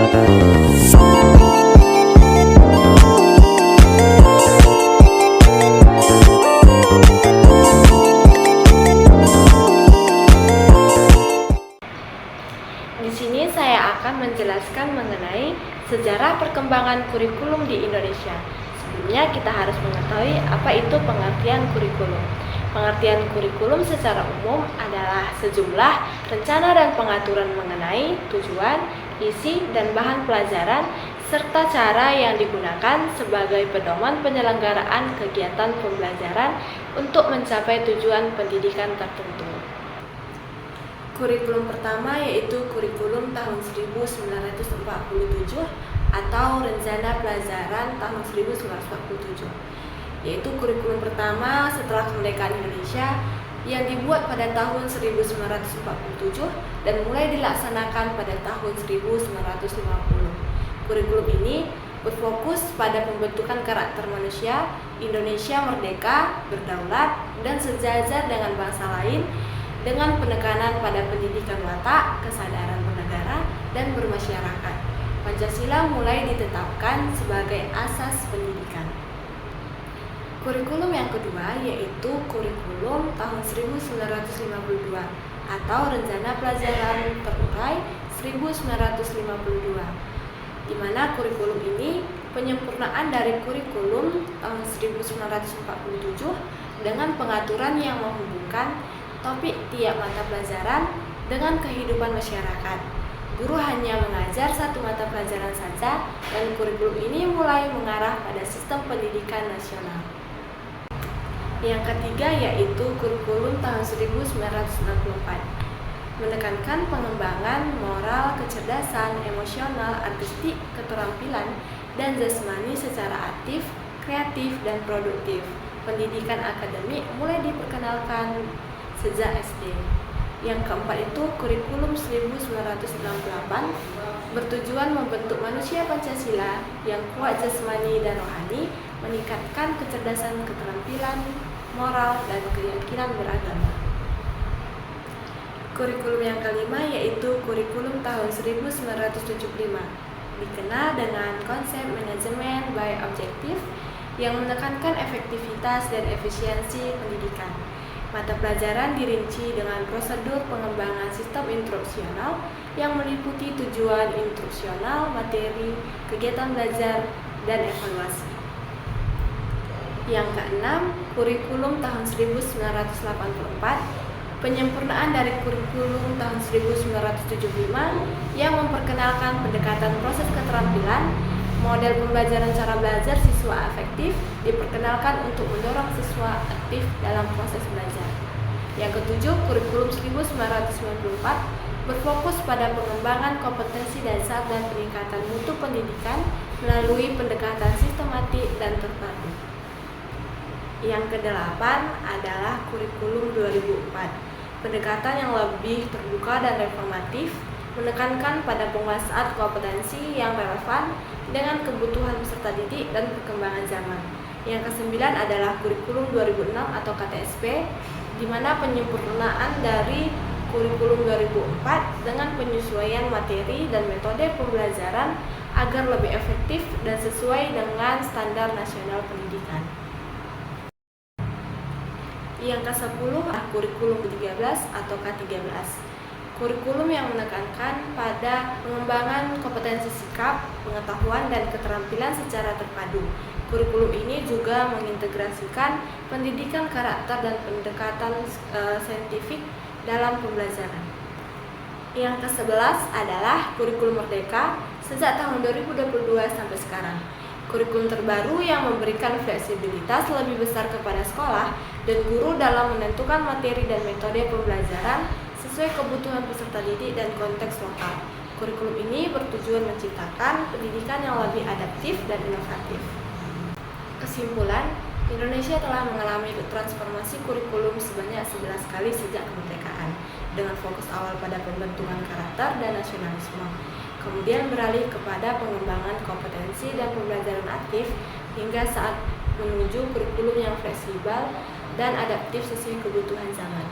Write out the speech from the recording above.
Di sini saya akan menjelaskan mengenai sejarah perkembangan kurikulum di Indonesia. Sebelumnya kita harus mengetahui apa itu pengertian kurikulum. Pengertian kurikulum secara umum adalah sejumlah rencana dan pengaturan mengenai tujuan, isi, dan bahan pelajaran, serta cara yang digunakan sebagai pedoman penyelenggaraan kegiatan pembelajaran untuk mencapai tujuan pendidikan tertentu. Kurikulum pertama yaitu kurikulum tahun 1947 atau Rencana Pelajaran tahun 1947, yaitu kurikulum pertama setelah kemerdekaan Indonesia yang dibuat pada tahun 1947 dan mulai dilaksanakan pada tahun 1950. Kurikulum ini berfokus pada pembentukan karakter manusia Indonesia merdeka, berdaulat, dan sejajar dengan bangsa lain, dengan penekanan pada pendidikan watak, kesadaran bernegara, dan bermasyarakat. Pancasila mulai ditetapkan sebagai asas pendidikan. Kurikulum yang kedua yaitu kurikulum tahun 1952 atau Rencana Pelajaran Terurai 1952, di mana kurikulum ini penyempurnaan dari kurikulum tahun 1947 dengan pengaturan yang menghubungkan topik tiap mata pelajaran dengan kehidupan masyarakat. Guru hanya mengajar satu mata pelajaran saja dan kurikulum ini mulai mengarah pada sistem pendidikan nasional. Yang ketiga yaitu kurikulum tahun 1964, menekankan pengembangan moral, kecerdasan, emosional, artistik, keterampilan, dan jasmani secara aktif, kreatif, dan produktif. Pendidikan akademik mulai diperkenalkan sejak SD. Yang keempat itu kurikulum 1968, bertujuan membentuk manusia Pancasila yang kuat jasmani dan rohani, meningkatkan kecerdasan, keterampilan, moral, dan keyakinan beragama. Kurikulum yang kelima yaitu kurikulum tahun 1975, dikenal dengan konsep manajemen by objektif yang menekankan efektivitas dan efisiensi pendidikan. Mata pelajaran dirinci dengan prosedur pengembangan sistem instruksional yang meliputi tujuan instruksional, materi, kegiatan belajar, dan evaluasi. Yang keenam, kurikulum tahun 1984, penyempurnaan dari kurikulum tahun 1975 yang memperkenalkan pendekatan proses keterampilan. Model pembelajaran cara belajar siswa afektif diperkenalkan untuk mendorong siswa aktif dalam proses belajar. Yang ketujuh, kurikulum 1994 berfokus pada pengembangan kompetensi dasar dan peningkatan mutu pendidikan melalui pendekatan sistematik dan terpadu. Yang kedelapan adalah kurikulum 2004, pendekatan yang lebih terbuka dan reformatif, menekankan pada penguasaan kompetensi yang relevan dengan kebutuhan peserta didik dan perkembangan zaman. Yang kesembilan adalah kurikulum 2006 atau KTSP, di mana penyempurnaan dari kurikulum 2004 dengan penyesuaian materi dan metode pembelajaran agar lebih efektif dan sesuai dengan standar nasional pendidikan. Yang ke-10 adalah kurikulum 13 atau K13. Kurikulum yang menekankan pada pengembangan kompetensi sikap, pengetahuan, dan keterampilan secara terpadu. Kurikulum ini juga mengintegrasikan pendidikan karakter dan pendekatan saintifik dalam pembelajaran. Yang ke-11 adalah kurikulum merdeka sejak tahun 2022 sampai sekarang. Kurikulum terbaru yang memberikan fleksibilitas lebih besar kepada sekolah dan guru dalam menentukan materi dan metode pembelajaran sesuai kebutuhan peserta didik dan konteks lokal. Kurikulum ini bertujuan menciptakan pendidikan yang lebih adaptif dan inovatif. Kesimpulan, Indonesia telah mengalami transformasi kurikulum sebanyak 11 kali sejak kemerdekaan, dengan fokus awal pada pembentukan karakter dan nasionalisme, kemudian beralih kepada pengembangan kompetensi dan pembelajaran aktif, hingga saat menuju kurikulum yang fleksibel dan adaptif sesuai kebutuhan zaman.